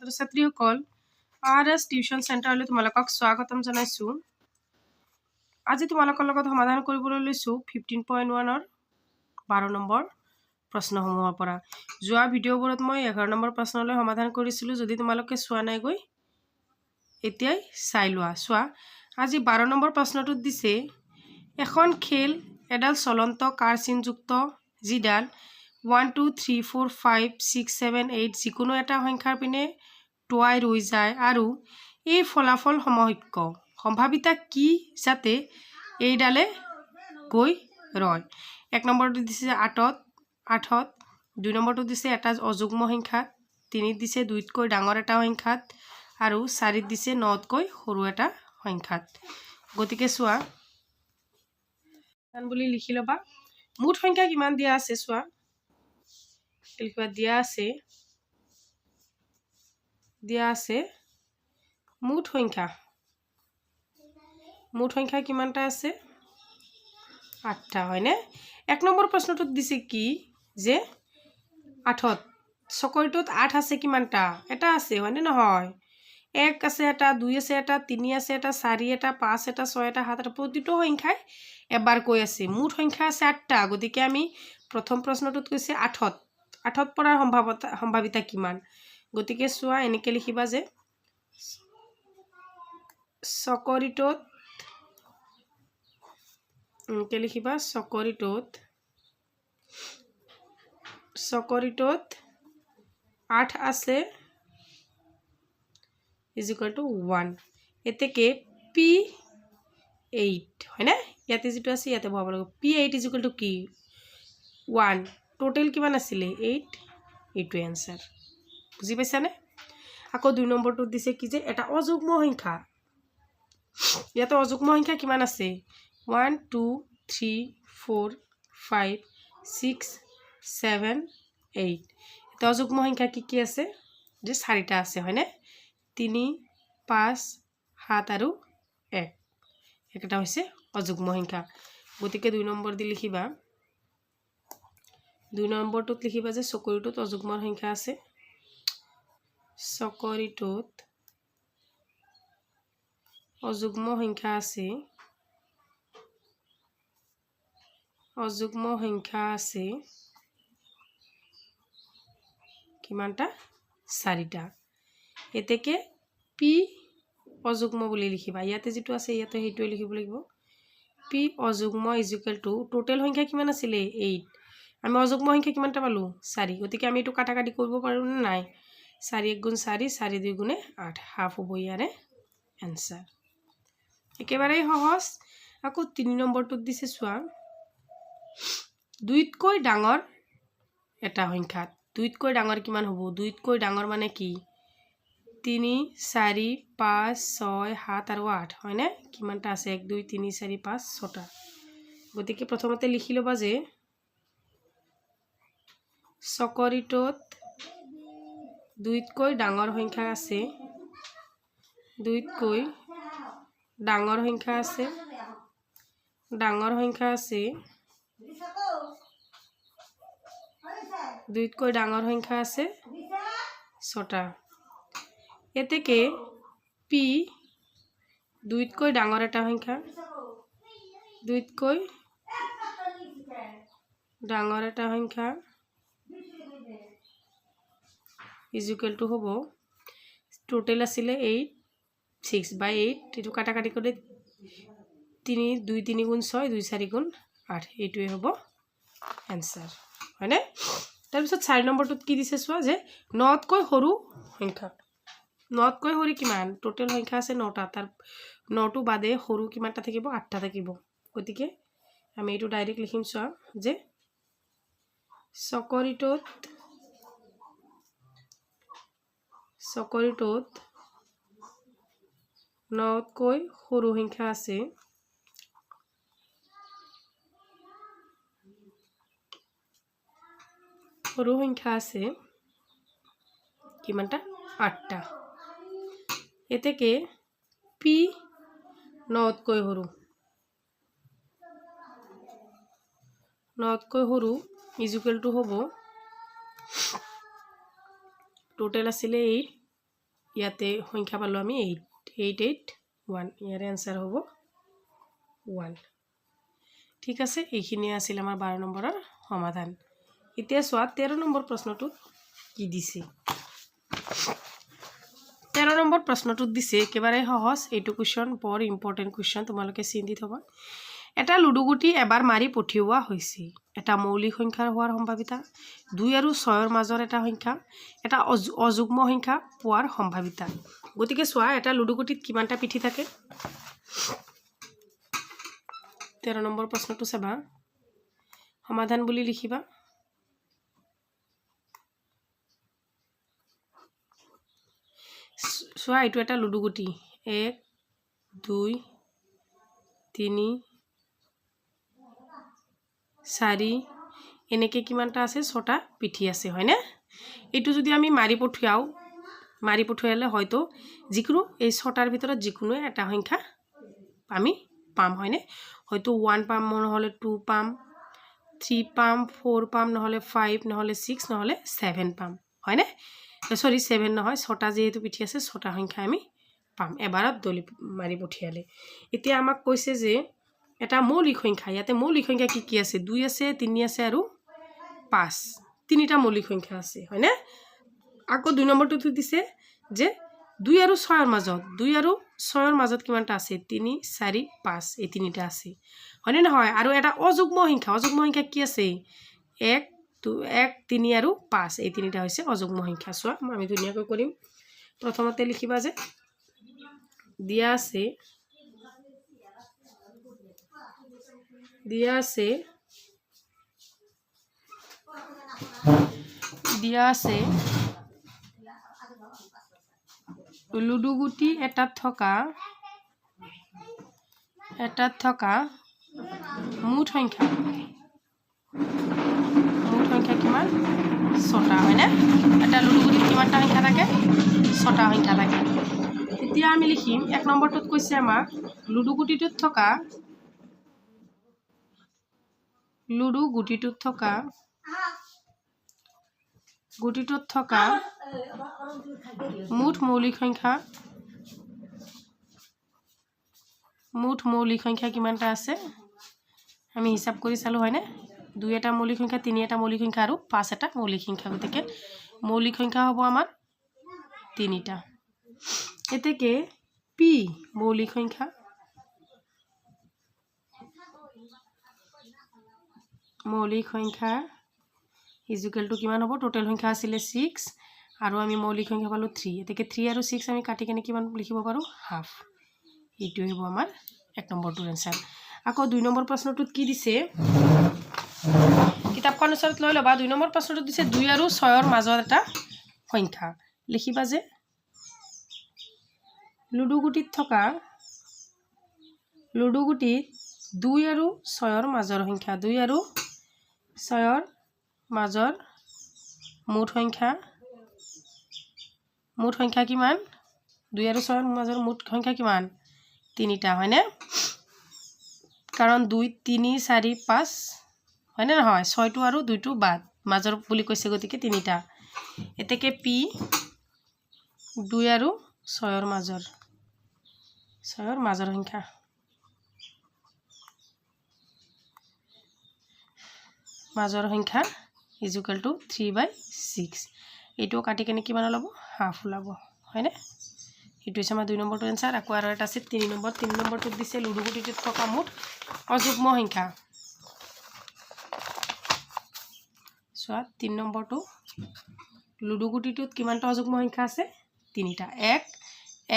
ছাত্ৰ ছাত্ৰীসকল RS tuition চেণ্টাৰলৈ তোমালোকক স্বাগতম জনাইছো। আজি তোমালোকৰ লগত সমাধান কৰিবলৈ লৈছো 15.1 ৰ 12 নম্বৰ প্ৰশ্নসমূহৰ পৰা। যোৱা ভিডিঅ'বোৰত মই 11 নম্বৰ প্ৰশ্নলৈ সমাধান কৰিছিলো। যদি তোমালোকে চোৱা নাই গৈ এতিয়াই চাই লোৱা। চোৱা, আজি 12 নম্বৰ প্ৰশ্নটোত দিছে এখন খেল এডাল চলন্ত কাৰ চিনযুক্ত যিডাল 1 2 3 4 5 6 7 8 যিকোনো এটা সংখ্যাৰ পিনে টুৱাই ৰৈ যায় আৰু এই ফলাফল সমহিক্য সম্ভাৱিতা কি যাতে এইডালে গৈ ৰয়। 1 নম্বৰটো দিছে 8ত, 2 নম্বৰটো দিছে এটা অযুগ্ম সংখ্যাত, 3ত দিছে 2তকৈ ডাঙৰ এটা সংখ্যাত আৰু 4ত দিছে 9তকৈ সৰু এটা সংখ্যাত। গতিকে চোৱা বুলি লিখি ল'বা। মুঠ সংখ্যা কিমান দিয়া আছে চোৱা, লিখিবা দিয়া আছে মুঠ সংখ্যা কিমানটা আছে 8টা, হয়নে? 1 নম্বৰ প্ৰশ্নটোত দিছে কি যে 8ত চকৰিটোত 8 আছে কিমানটা? এটা আছে, হয়নে নহয়? 1 আছে এটা, 2 আছে এটা, 3 আছে এটা, 4 এটা, 5 এটা, 6 এটা, 7 এটা, প্ৰতিটো সংখ্যাই এবাৰ কৈ আছে। মুঠ সংখ্যা আছে 8টা। গতিকে আমি প্ৰথম প্ৰশ্নটোত কৈছে 8ত পৰাৰ সম্ভাৱিতা কিমান? গতিকে চোৱা এনেকৈ লিখিবা যে চকৰিটোত এনেকৈ লিখিবা চকৰিটোত 8 আছে = 1। এতেকে P8, হয়নে? ইয়াতে যিটো আছে ইয়াতে বহাব লাগিব। P8 = কি? 1। টোটেল কিমান আছিলে? 8। এইটো এনসাৰ। বুজি পাইছানে? আকৌ 2 নম্বৰটোত দিছে কি যে এটা অযুগ্ম সংখ্যা। ইয়াতে অযুগ্ম সংখ্যা কিমান আছে? 1 2 3 4 5 6 7 8। এটা অযুগ্ম সংখ্যা কি আছে? যে 4টা আছে, হয়নে? 3 5 7 আৰু 1। এটা হৈছে অযুগ্ম সংখ্যা। গতিকে 2 নম্বৰ দি লিখিবা, 2 নম্বৰটোত লিখিবা যে চকৰিটোত অযুগ্ম সংখ্যা আছে। চকৰিটোত অযুগ্ম সংখ্যা আছে কিমানটা? 4টা। এতেকে P অযুগ্ম বুলি লিখিবা। ইয়াতে যিটো আছে ইয়াতে সেইটোৱে লিখিব লাগিব। P অযুগ্ম = টোটেল সংখ্যা কিমান আছিলে? 8। আমি অযুগ্ম সংখ্যা কিমানটা পালো? 4। গতিকে আমি এইটো কাটাকাটি কৰিব পাৰো নে নাই? 4 × 4 4 × 2 = 8। হাফ হ'ব ইয়াৰে এনসাৰ। একেবাৰে সহজ। আকৌ 3 নম্বৰটোত দিছে চোৱা 2তকৈ ডাঙৰ এটা সংখ্যাত। 2তকৈ ডাঙৰ কিমান হ'ব? 2তকৈ ডাঙৰ মানে কি? 3 4 5 6 7 আৰু 8, হয়নে? কিমানটা আছে? 1 2 3 4 5 6টা। গতিকে প্ৰথমতে লিখি ল'বা যে চকৰিটোত 2তকৈ ডাঙৰ সংখ্যা আছে, 2তকৈ ডাঙৰ সংখ্যা আছে 6টা। এতেকে P 2তকৈ ডাঙৰ এটা সংখ্যা, 2তকৈ ডাঙৰ এটা সংখ্যা = হ'ব টোটেল আছিলে 8 6/8। এইটো কাটাকাটি কৰি 3 2 3 × 6 2 4 × 8। এইটোৱে হ'ব এনসাৰ, হয়নে? তাৰপিছত 4 নম্বৰটোত কি দিছে চোৱা যে 9তকৈ সৰু সংখ্যা। 9তকৈ সৰু কিমান? টোটেল সংখ্যা আছে 9টা। তাৰ 9টো বাদে সৰু কিমানটা থাকিব? 8টা থাকিব। গতিকে আমি এইটো ডাইৰেক্ট লিখিম চোৱা যে চকৰিটোত 9তকৈ সৰু সংখ্যা আছে কিমানটা? 8টা। এতেকে P 9তকৈ সৰু = হ'ব টোটেল আছিলে 8 ইয়াতে সংখ্যা পালোঁ আমি 881 ইয়াৰ আনসাৰ হ'ব 1 ঠিক আছে এইখিনি আছিল আমাৰ 12 নম্বৰৰ সমাধান এতিয়া চোৱা 13 নম্বৰ প্ৰশ্নটো কি দিছে 13 নম্বৰ প্ৰশ্নটো দিছে একেবাৰে সহজ এইটো কোৱেশ্চন বৰ ইম্পৰ্টেন্ট কোৱেশ্চন তোমালোকে চিন্তি থবা এটা লুডু গুটি এবাৰ মাৰি পঠিওৱা হৈছে এটা মৌলিক সংখ্যাৰ হোৱাৰ সম্ভাৱিতা 2 আৰু 6 ৰ মাজৰ এটা সংখ্যা এটা অযুগ্ম সংখ্যা পোৱাৰ সম্ভাৱিতা গতিকে চোৱা এটা লুডু গুটিত কিমানটা পিঠি থাকে 13 নম্বৰ প্ৰশ্নটো চাবা সমাধান বুলি লিখিবা চোৱা এইটো এটা লুডু গুটি 1 2 3 4 এনেকে কিমানটা আছে 6টা পিঠি আছে হয়নে এইটো যদি আমি মাৰি পঠিয়ালে হয়তো যিকোনো এই 6টাৰ ভিতৰত যিকোনো এটা সংখ্যা আমি পাম হয়নে হয়তো 1 পাম নহলে 2 পাম 3 পাম 4 পাম নহলে 5 নহলে 6 নহলে 7 পাম হয়নে সরি 7 নহয় 6টা যেহেতু পিঠি আছে 6টা সংখ্যা আমি পাম এবাৰত দলি মাৰি পঠিয়ালে এতিয়া আমাক কৈছে যে এটা মৌলিক সংখ্যা ইয়াতে মৌলিক সংখ্যা কি কি আছে 2 আছে 3 আছে আৰু 5 তিনিটা মৌলিক সংখ্যা আছে হয়নে আকৌ 2 নম্বৰটো দিছে যে 2 আৰু 6 ৰ মাজত 2 আৰু 6 ৰ মাজত কিমানটা আছে 3 4 5 এই তিনিটা আছে হয়নে নহয় আৰু এটা অযুগ্ম সংখ্যা কি আছে 1 1 3 আৰু 5 এই তিনিটা হৈছে অযুগ্ম সংখ্যা চোৱা আমি ধুনিয়াকৈ কৰিম প্ৰথমতে লিখিবা যে দিয়া আছে লুডু গুটি এটাত থকা মুঠ সংখ্যা কিমান 6টা হয়নে এটা লুডু গুটিত কিমানটা সংখ্যা থাকে 6টা সংখ্যা থাকে এতিয়া আমি লিখিম 1 নম্বৰটোত কৈছে আমাক লুডু গুটিটোত থকা মুঠ মৌলিক সংখ্যা কিমানটা আছে আমি হিসাব কৰি চালো হয়নে 2 এটা মৌলিক সংখ্যা 3 এটা মৌলিক সংখ্যা আৰু 5 এটা মৌলিক সংখ্যা গতিকে মৌলিক সংখ্যা হ'ব আমাৰ 3টা এতেকে p মৌলিক সংখ্যা ইকুয়াল টু কিমান হ'ব টোটাল সংখ্যা আছিল 6 আৰু আমি মৌলিক সংখ্যা পালো 3 এতেকে 3 আৰু 6 আমি কাটি কেনে কিমান লিখিব পাৰো হাফ এইটো হ'ব আমাৰ 1 নম্বৰটোৰ আনসাৰ আকৌ 2 নম্বৰ প্ৰশ্নটোত কি দিছে কিতাপখন ওচৰত লৈ লবা 2 নম্বৰ প্ৰশ্নটোত দিছে 2 আৰু 6 ৰ মাজৰ এটা সংখ্যা লিখিবা যে লুডু গুটিত 2 আৰু 6 ৰ মাজৰ সংখ্যা 2 আৰু 6 ৰ মাজৰ মুঠ সংখ্যা কিমান 2 আৰু 6 ৰ মাজৰ মুঠ সংখ্যা কিমান 3টা হয়নে কাৰণ 2 3 4 5 হয়নে নহয় 6টো আৰু 2টো বাদ মাজৰ বুলি কৈছে গতিকে 3টা এতেকে p 2 আৰু 6 ৰ মাজৰ সংখ্যা ইকুয়াল টু 3/6 এইটো কাটি কেনে কিমান ওলাব হাফ ওলাব হয়নে এইটো হৈছে আমাৰ 2 নম্বৰটো আনসাৰ আকৌ আৰু এটা আছে 3 নম্বৰটো দিছে লুডু গুটিটোত থকা মুঠ অযুগ্ম সংখ্যা চোৱা 3 নম্বৰটো লুডু গুটিটোত কিমানটা অযুগ্ম সংখ্যা আছে 3টা 1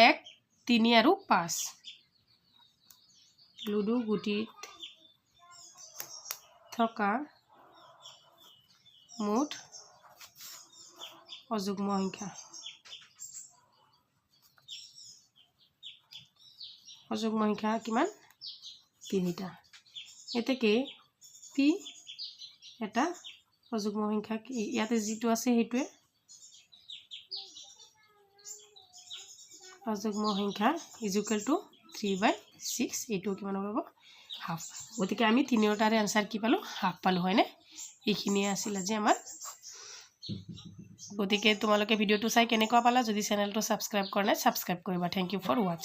1 3 আৰু 5 লুডু গুটিত থকা মুঠ অযুগ্ম সংখ্যা কিমান 3টা এতেকে p এটা অযুগ্ম সংখ্যা ইয়াতে যেটো আছে হেতুৱে অযুগ্ম সংখ্যা ইকুয়াল টু 3/6 এইটো কিমান হ'ব হাফ গতিকে আমি তিনিওটাৰে আনসাৰ কি পালো হাফ পালো হয়নে এইখিনি আছিল আজি আমাৰ গতিকে তোমালোকে ভিডিঅ'টো চাই কেনেকুৱা পালা যদি চেনেলটো ছাবস্ক্ৰাইব কৰা নাই ছাবস্ক্ৰাইব কৰিবা থ্যাংক ইউ ফৰ ৱাচ